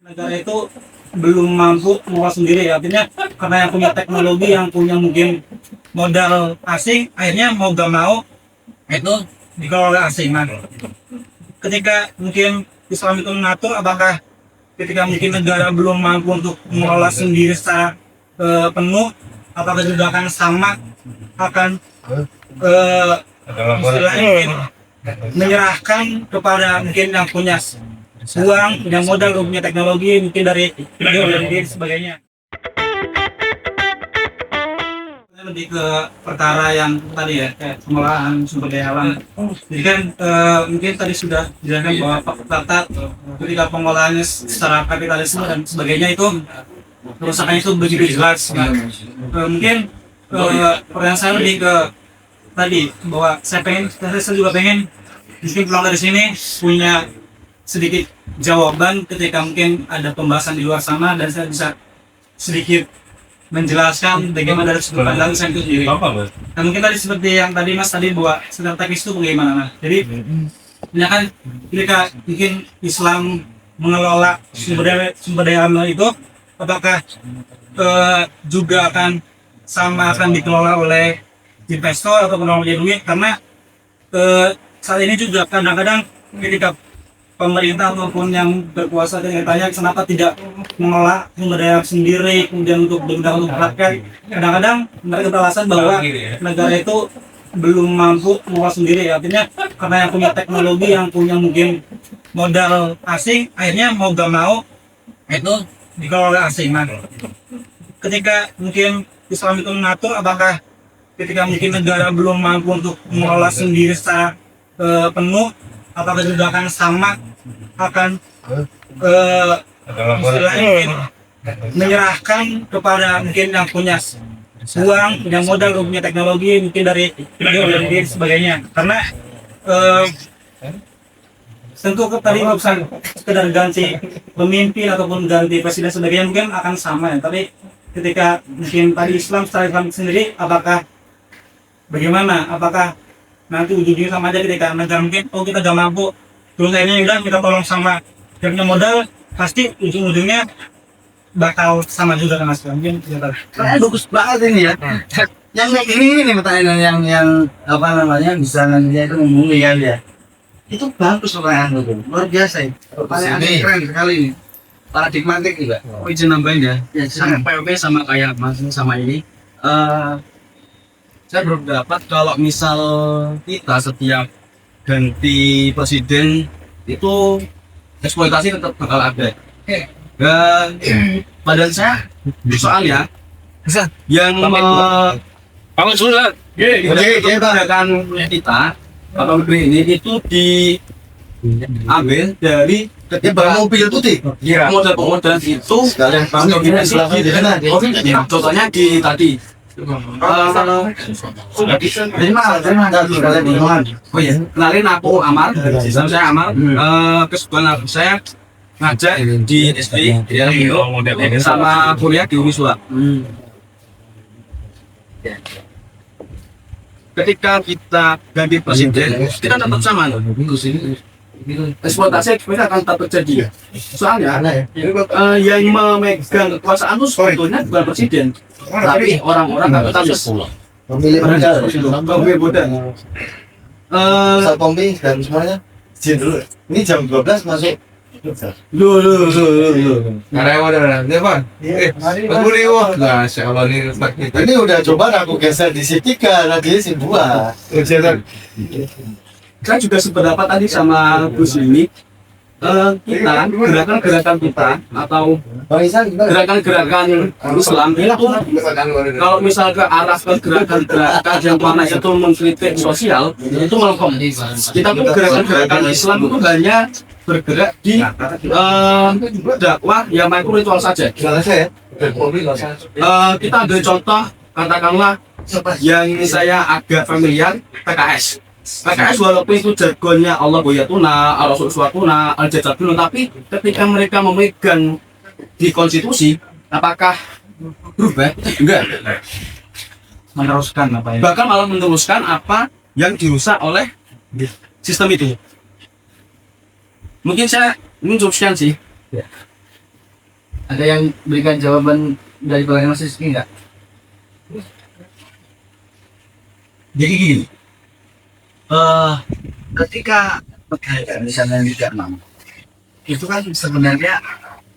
negara itu belum mampu mengolah sendiri, artinya karena yang punya teknologi, yang punya mungkin modal asing, akhirnya mau gak mau itu dikelola asing. Nah, ketika mungkin Islam itu mengatur, apakah ketika mungkin negara belum mampu untuk mengelola sendiri secara penuh, apakah juga akan sama, akan istilahnya mungkin menyerahkan kepada mungkin yang punya uang, punya modal, punya teknologi, mungkin dari sebagainya. Lebih ke perkara yang tadi ya, kayak pengolahan sumber daya alam. Jadi kan mungkin tadi sudah dijelaskan bahwa fakta ketika pengolahannya secara kapitalisme dan sebagainya itu kerusakannya itu begitu jelas. Nah, mungkin pertanyaan saya lebih ke tadi bahwa saya juga pengen mungkin pulang dari sini punya sedikit jawaban ketika mungkin ada pembahasan di luar sana, dan saya bisa sedikit menjelaskan bagaimana dari sudut pandang saya itu sendiri. Nah, mungkin tadi seperti yang tadi Mas tadi bahwa secara teknis itu bagaimana. Nah, jadi ya kan ketika mungkin Islam mengelola sumber daya alam itu, apakah juga akan dikelola oleh investor atau pengelola duit, karena saat ini juga kadang-kadang ketika pemerintah ataupun yang berkuasa tanya kenapa tidak mengelola sumber daya sendiri, kemudian untuk benar untuk rakyat, kadang-kadang mereka beralasan bahwa negara itu belum mampu mengelola sendiri, artinya karena yang punya teknologi, yang punya mungkin modal asing, akhirnya mau gak mau itu dikelola asing. Nah, ketika mungkin Islam itu mengatur, apakah ketika mungkin negara belum mampu untuk mengelola sendiri secara penuh, apakah juga akan sama, akan istilahnya mungkin menyerahkan kepada mungkin yang punya uang, punya modal, punya teknologi, mungkin dari sebagainya. Karena tentu tadi nggak bisa sekedar ganti pemimpin ataupun ganti presiden sebagainya, mungkin akan sama ya. Tapi ketika mungkin tadi Islam secara Islam sendiri, apakah bagaimana? Apakah nanti ujung-ujungnya sama aja ketika negara mungkin kita gak mampu, terus akhirnya udah kita tolong sama yang punya modal, pasti ujung-ujungnya bakal sama juga kan Mas. Mungkin bagus banget ini ya. Yang ini pertanyaan yang apa namanya bisa nantinya itu memulihkan ya. Itu bagus pertanyaan itu, luar biasa itu. Pertanyaan keren sekali ini. Paradigmatik juga. Oh, izin nambahin ya. Sangat POP sama kayak Mas sama ini. Saya berpendapat kalau misal kita setiap ganti presiden itu eksploitasi tetap bakal ada. Dan badan saya soalnya yang kebijakan kita atau negeri ini itu diambil dari mobil putih. Ya, modal itu contohnya di tadi terima kasih kalian dimongan. oh ya, kenalin aku Amar, saya Amar. Kesibukan saya ngajar di SD ya, sama kuliah di Uniswa. Ketika kita ganti presiden, kita tetap sama loh. Eksploitasi kita akan tetap terjadi. Soalnya yang memegang kekuasaan itu sebetulnya bukan presiden, tapi orang-orang kapitalis. Pemilih Muda. Satpompi dan semuanya. Izin dulu. Ini jam 12 masuk. Lu. Karyawan Devan. Ini udah coba aku geser di C3, lagi C2. Saya juga sependapat tadi sama Gus ini. Kita gerakan-gerakan kita atau gerakan-gerakan Islam itu kalau misal ke arah gerakan-gerakan yang mana itu mengkritik sosial, itu melengkung. Kita pun gerakan-gerakan Islam itu hanya bergerak di dakwah yang mikro ritual saja. Kita ambil contoh, katakanlah yang saya agak familiar, PKS. PKS walaupun itu jargonnya Allah boyatuna, Rasul suatuna, al-jadadun, tapi ketika mereka memegang di konstitusi, apakah berubah? Enggak. meneruskan apa ya? Bahkan malah meneruskan apa yang dirusak oleh sistem itu. Mungkin saya ini cukup sekian sih. Ada yang berikan jawaban dari pertanyaan Mas Rizky nggak? Jadi gini, ketika negara misalnya tidak mampu, itu kan sebenarnya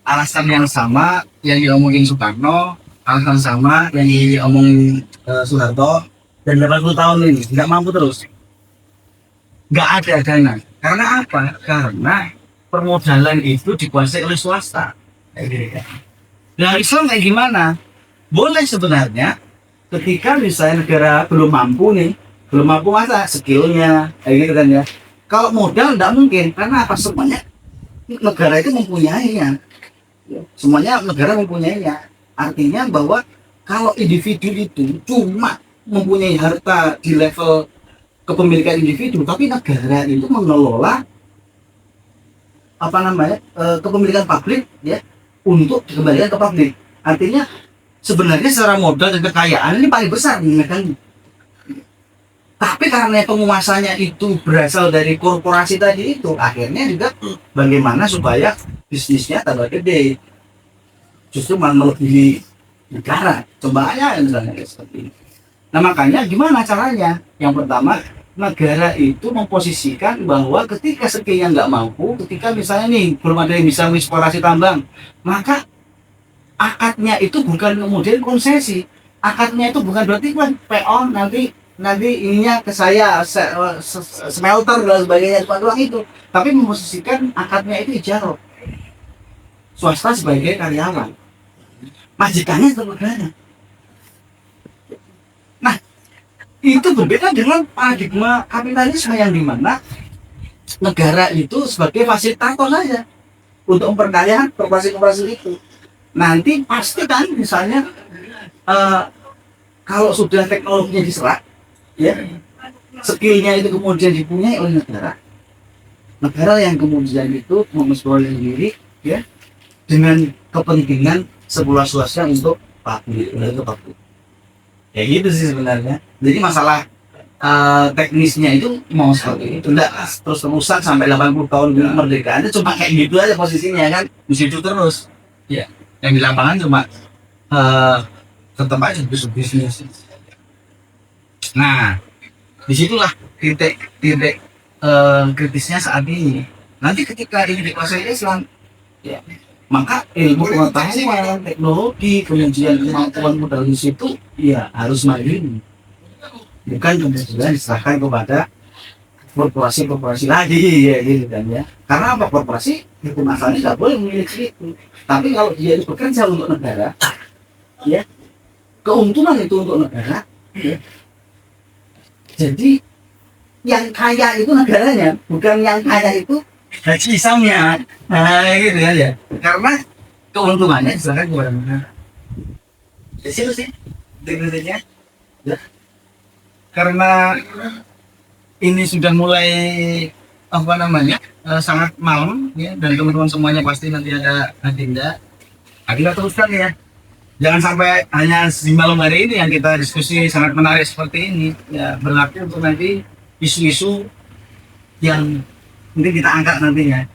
alasan yang sama yang diomongin Soekarno, alasan sama yang diomongin Soeharto, dan 80 tahun ini nggak mampu terus, nggak ada dana. Karena apa? Karena permodalan itu dikuasai oleh swasta. Kayak gitu kan. Nah, Islam kayak gimana? Boleh sebenarnya ketika misalnya negara belum mampu nih, belum mampu masa skillnya, kayak gitu kan ya. Kalau modal nggak mungkin, karena apa? Semuanya negara itu mempunyainya. Semuanya negara mempunyainya. Artinya bahwa kalau individu itu cuma mempunyai harta di level kepemilikan individu, tapi negara itu mengelola apa namanya kepemilikan publik ya untuk dikembalikan ke publik. Artinya sebenarnya secara modal dan kekayaan ini paling besar di negara. Tapi karena penguasanya itu berasal dari korporasi tadi itu, akhirnya juga bagaimana supaya bisnisnya tambah gede, justru malah melebihi negara. Coba aja misalnya seperti ini. Nah makanya gimana caranya? Yang pertama, negara itu memposisikan bahwa ketika skill nggak mampu, ketika misalnya nih belum ada yang bisa mengeksplorasi tambang, maka akadnya itu bukan kemudian konsesi. Akadnya itu bukan berarti kan PO nanti ininya ke saya smelter dan sebagainya doang itu, tapi memposisikan akadnya itu ijarah, swasta sebagai karyawan, majikannya tetap negara. Nah itu berbeda dengan paradigma kapitalisme yang dimana negara itu sebagai fasilitator saja untuk memperkaya korporasi-korporasi itu. Nanti pasti kan misalnya kalau sudah teknologinya diserap, ya skillnya itu kemudian dipunyai oleh negara yang kemudian itu mengeksplorasi diri ya dengan kepentingan seluas-luasnya untuk publik, ya gitu sih sebenarnya. Jadi masalah teknisnya itu mau seperti itu enggak terus terusan sampai 80 tahun kemerdekaan itu cuma kayak gitu aja posisinya kan, di situ terus ya. Yang di lapangan cuma tetap aja bisnis. Nah, disitulah titik kritisnya saat ini. Nanti ketika ini dikuasai Islam, ya, maka ilmu pengetahuan, teknologi, kemudian kemampuan modal di situ, ya harus mandiri. Bukan kemudian diserahkan kepada korporasi lagi, ya gitu kan ya. Karena apa? Korporasi hukum asalnya nggak boleh memiliki itu. Tapi kalau dia itu bekerja untuk negara, ya keuntungan itu untuk negara, ya. Jadi yang kaya itu negaranya, bukan yang kaya itu gaji Islamnya. Nah gitu kan ya. Karena keuntungannya diserahkan kepada negara. Di situ sih tekniknya. Ya. Karena ini sudah mulai apa namanya sangat malam ya, dan teman-teman semuanya pasti nanti ada agenda. Kita teruskan ya. Jangan sampai hanya di malam hari ini yang kita diskusi sangat menarik seperti ini ya, berlaku untuk nanti isu-isu yang mungkin kita angkat nantinya.